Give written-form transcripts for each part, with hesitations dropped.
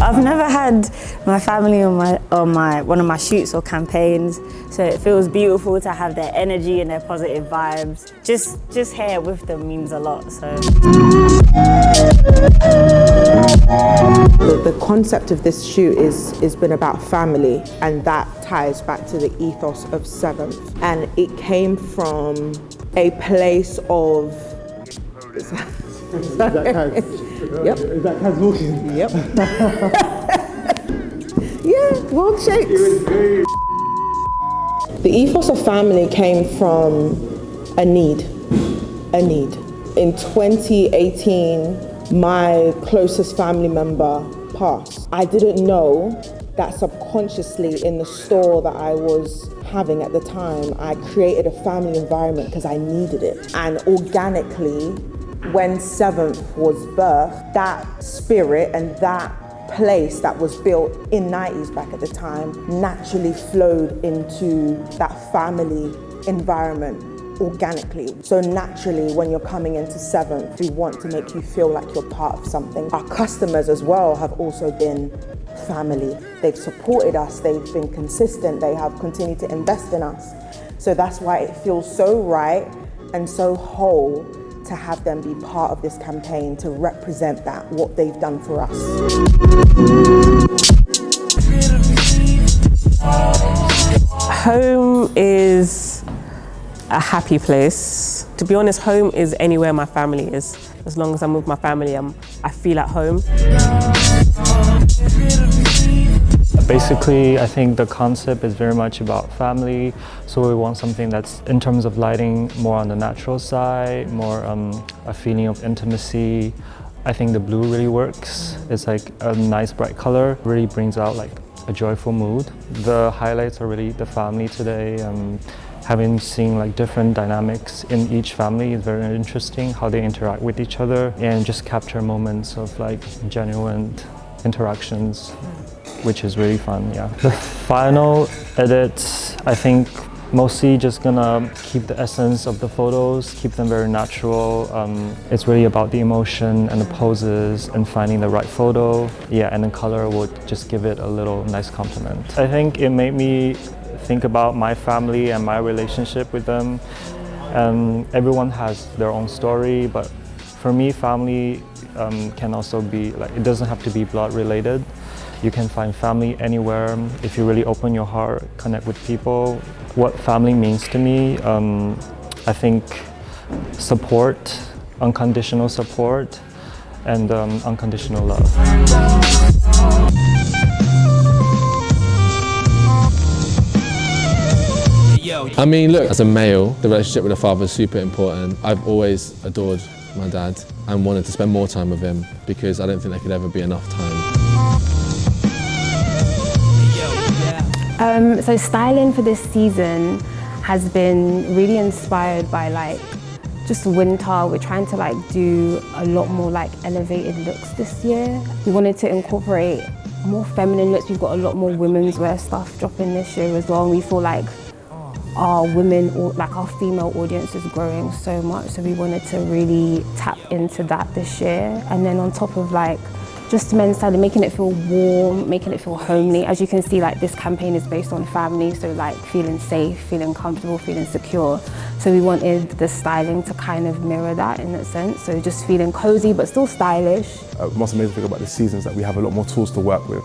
I've never had my family on one of my shoots or campaigns, so it feels beautiful to have their energy and their positive vibes. Just here with them means a lot. So the concept of this shoot is been about family, and that ties back to the ethos of Seventh, and it came from a place of. Is that Yep. Is that Kaz walking? Yep. Yeah, world shakes. The ethos of family came from a need. In 2018, my closest family member passed. I didn't know that subconsciously in the store that I was having at the time, I created a family environment because I needed it. And organically, when Seventh was birthed, that spirit and that place that was built in 90s back at the time naturally flowed into that family environment organically. So naturally, when you're coming into Seventh, we want to make you feel like you're part of something. Our customers as well have also been family. They've supported us, they've been consistent, they have continued to invest in us. So that's why it feels so right and so whole to have them be part of this campaign, to represent that, what they've done for us. Home is a happy place. To be honest, home is anywhere my family is. As long as I'm with my family, I feel at home. Basically, I think the concept is very much about family, so we want something that's, in terms of lighting, more on the natural side, more a feeling of intimacy. I think the blue really works. It's like a nice bright color, really brings out like a joyful mood. The highlights are really the family today. Having seen like different dynamics in each family is very interesting, how they interact with each other and just capture moments of like genuine interactions, which is really fun, yeah. The final edits, I think mostly just gonna keep the essence of the photos, keep them very natural. It's really about the emotion and the poses and finding the right photo. Yeah, and the color would just give it a little nice compliment. I think it made me think about my family and my relationship with them. Everyone has their own story, but for me, family can also be, like, it doesn't have to be blood related. You can find family anywhere if you really open your heart, connect with people. What family means to me, I think support, unconditional support, and unconditional love. I mean, look, as a male, the relationship with a father is super important. I've always adored my dad and wanted to spend more time with him because I don't think there could ever be enough time. So styling for this season has been really inspired by like just winter. We're trying to like do a lot more like elevated looks this year. We wanted to incorporate more feminine looks. We've got a lot more women's wear stuff dropping this year as well. And we feel like our women, or like our female audience is growing so much. So we wanted to really tap into that this year. And then on top of like just men's styling, making it feel warm, making it feel homely. As you can see, like this campaign is based on family, so like feeling safe, feeling comfortable, feeling secure. So we wanted the styling to kind of mirror that in a sense. So just feeling cozy, but still stylish. The most amazing thing about this season is that we have a lot more tools to work with.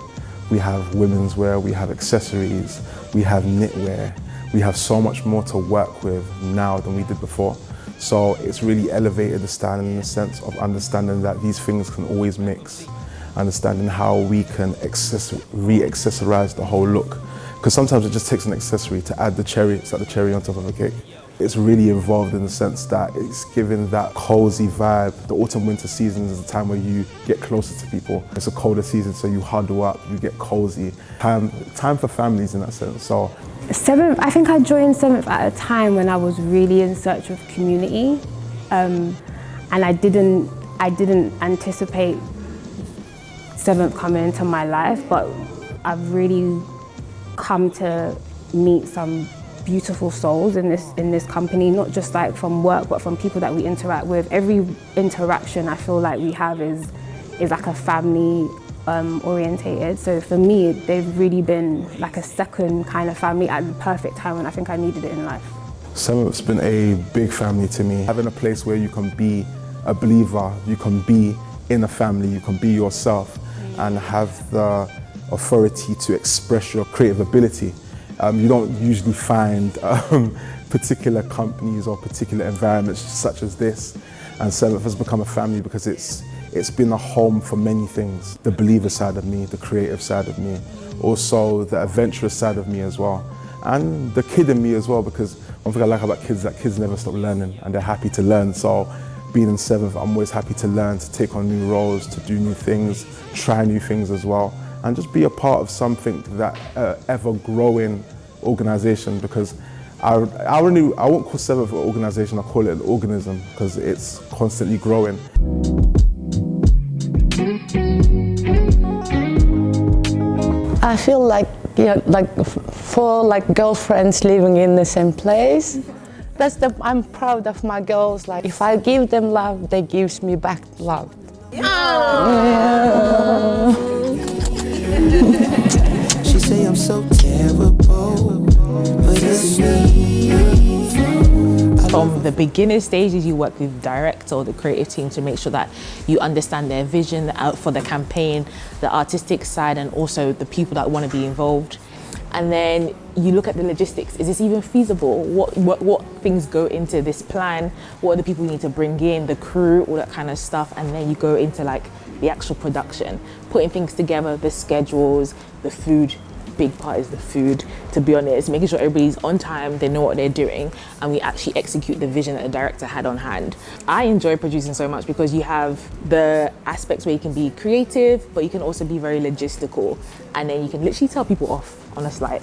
We have women's wear, we have accessories, we have knitwear. We have so much more to work with now than we did before. So it's really elevated the styling in the sense of understanding that these things can always mix. Understanding how we can re-accessorize the whole look. Because sometimes it just takes an accessory to add the cherry, it's like the cherry on top of a cake. It's really involved in the sense that it's giving that cozy vibe. The autumn-winter season is a time where you get closer to people. It's a colder season, so you huddle up, you get cozy. Time for families in that sense. So Seventh, I think I joined Seventh at a time when I was really in search of community, and I didn't anticipate Seventh coming into my life, but I've really come to meet some beautiful souls in this company, not just like from work, but from people that we interact with. Every interaction I feel like we have is like a family orientated. So for me, they've really been like a second kind of family at the perfect time when I think I needed it in life. Seventh's been a big family to me. Having a place where you can be a believer, you can be in a family, you can be yourself and have the authority to express your creative ability. You don't usually find particular companies or particular environments such as this. And Seventh has become a family because it's been a home for many things. The believer side of me, the creative side of me, also the adventurous side of me as well. And the kid in me as well, because one thing I like about kids is that kids never stop learning and they're happy to learn. So being in Seventh, I'm always happy to learn, to take on new roles, to do new things, try new things as well, and just be a part of something that ever-growing organisation, because I won't call Seventh an organisation, I call it an organism, because it's constantly growing. I feel like, like 4 girlfriends living in the same place. I'm proud of my girls. Like if I give them love, they gives me back love. Yeah. She say I'm so terrible, but it's me. From the beginning stages, you work with the director or the creative team to make sure that you understand their vision out for the campaign, the artistic side, and also the people that want to be involved. And then you look at the logistics. Is this even feasible? What things go into this plan? What are the people you need to bring in, the crew, all that kind of stuff. And then you go into like the actual production, putting things together, the schedules, the food. Big part is the food, to be honest, making sure everybody's on time, they know what they're doing, and we actually execute the vision that the director had on hand. I enjoy producing so much because you have the aspects where you can be creative, but you can also be very logistical, and then you can literally tell people off on a slight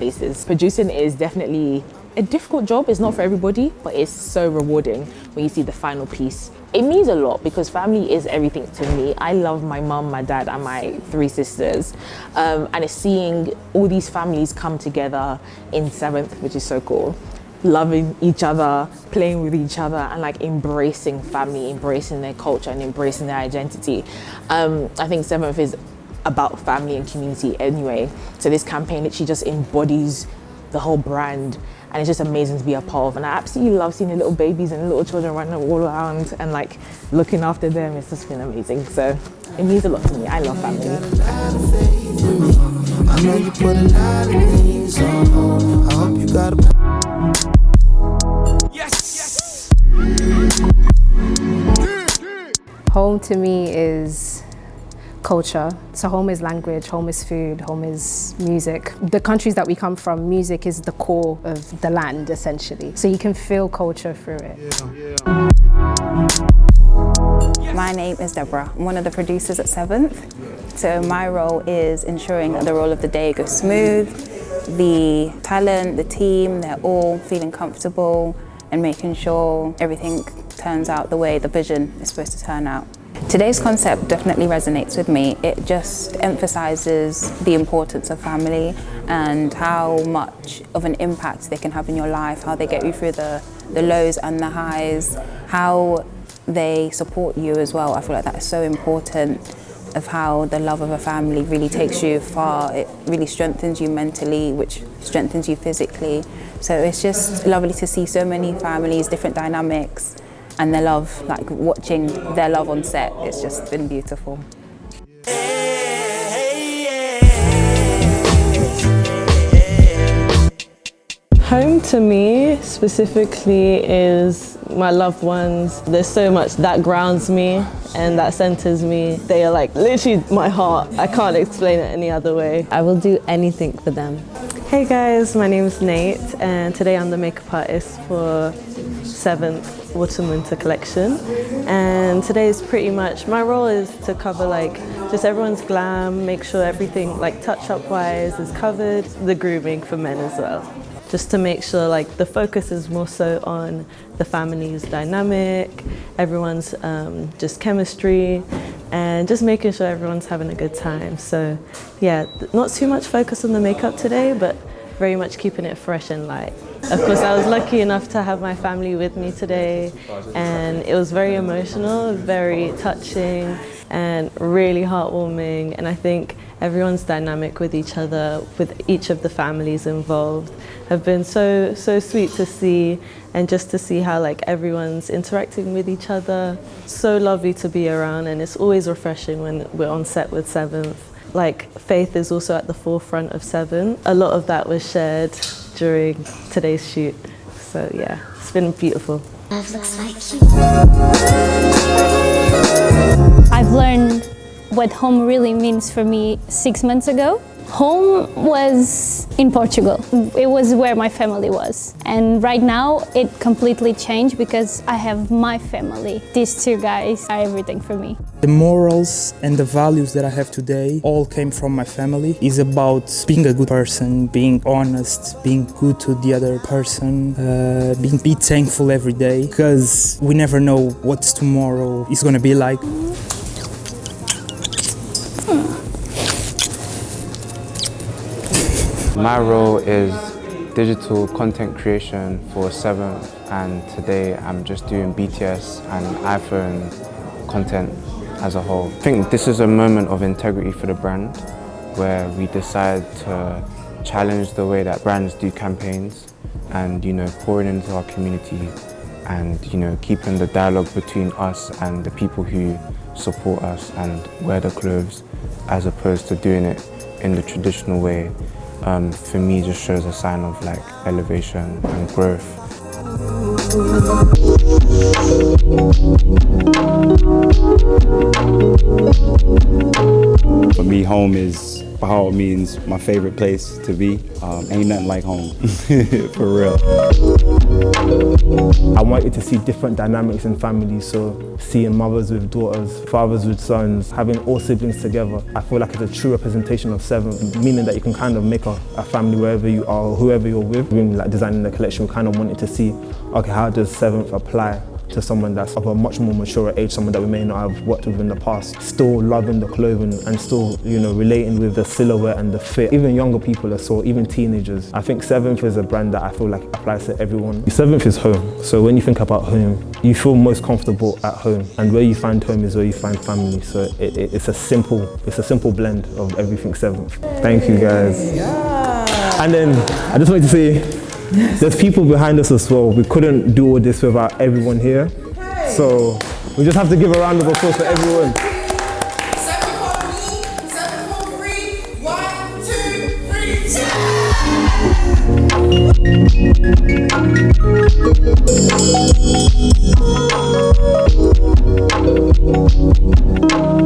basis. Producing is definitely a difficult job. It's not for everybody, but it's so rewarding when you see the final piece. It means a lot because family is everything to me. I love my mum, my dad, and my 3 sisters. And it's seeing all these families come together in Seventh, which is so cool. Loving each other, playing with each other, and like embracing family, embracing their culture, and embracing their identity. I think Seventh is about family and community anyway. So this campaign literally just embodies the whole brand, and it's just amazing to be a part of. And I absolutely love seeing the little babies and the little children running all around and like looking after them. It's just been amazing. So it means a lot to me. I love family. I know you put a lot of things on hold. I hope you got a... Yes! Home to me is culture. So home is language, home is food, home is music. The countries that we come from, music is the core of the land, essentially. So you can feel culture through it. My name is Deborah. I'm one of the producers at Seventh. So my role is ensuring that the roll of the day goes smooth. The talent, the team, they're all feeling comfortable and making sure everything turns out the way the vision is supposed to turn out. Today's concept definitely resonates with me. It just emphasizes the importance of family and how much of an impact they can have in your life, how they get you through the lows and the highs, how they support you as well. I feel like that is so important, of how the love of a family really takes you far. It really strengthens you mentally, which strengthens you physically. So it's just lovely to see so many families, different dynamics, and their love, like watching their love on set, it's just been beautiful. Home to me specifically is my loved ones. There's so much that grounds me and that centers me. They are like literally my heart. I can't explain it any other way. I will do anything for them. Hey guys, my name is Nate and today I'm the makeup artist for 7th Autumn Winter collection, and today is pretty much my role is to cover like just everyone's glam, make sure everything like touch-up wise is covered, the grooming for men as well, just to make sure like the focus is more so on the family's dynamic, everyone's just chemistry, and just making sure everyone's having a good time. So yeah, not too much focus on the makeup today, but very much keeping it fresh and light. Of course, I was lucky enough to have my family with me today, and it was very emotional, very touching, and really heartwarming. And I think everyone's dynamic with each other, with each of the families involved, have been so sweet to see, and just to see how like everyone's interacting with each other. So lovely to be around, and it's always refreshing when we're on set with Seventh. Like, faith is also at the forefront of Seven. A lot of that was shared during today's shoot. So yeah, it's been beautiful. I've learned what home really means for me 6 months ago. Home was in Portugal. It was where my family was. And right now it completely changed because I have my family. These two guys are everything for me. The morals and the values that I have today all came from my family. It's about being a good person, being honest, being good to the other person, be thankful every day, because we never know what tomorrow is going to be like. My role is digital content creation for Seventh, and today I'm just doing BTS and iPhone content as a whole. I think this is a moment of integrity for the brand, where we decide to challenge the way that brands do campaigns, and pouring into our community, and keeping the dialogue between us and the people who support us and wear the clothes, as opposed to doing it in the traditional way. For me, just shows a sign of like elevation and growth. For me, home is, by all means, my favorite place to be. Ain't nothing like home, for real. I wanted to see different dynamics in families, so seeing mothers with daughters, fathers with sons, having all siblings together. I feel like it's a true representation of Seventh, meaning that you can kind of make a family wherever you are, or whoever you're with. When like designing the collection, we kind of wanted to see, okay, how does Seventh apply to someone that's of a much more mature age, someone that we may not have worked with in the past, still loving the clothing and still, relating with the silhouette and the fit. Even younger people as well, even teenagers. I think Seventh is a brand that I feel like applies to everyone. Seventh is home, so when you think about home, you feel most comfortable at home, and where you find home is where you find family. So it's a simple blend of everything Seventh. Thank you guys. Yeah. And then I just wanted to say, there's people behind us as well. We couldn't do all this without everyone here. So we just have to give a round of applause for everyone. 7 for me, 7 for free. 1, 2, 3.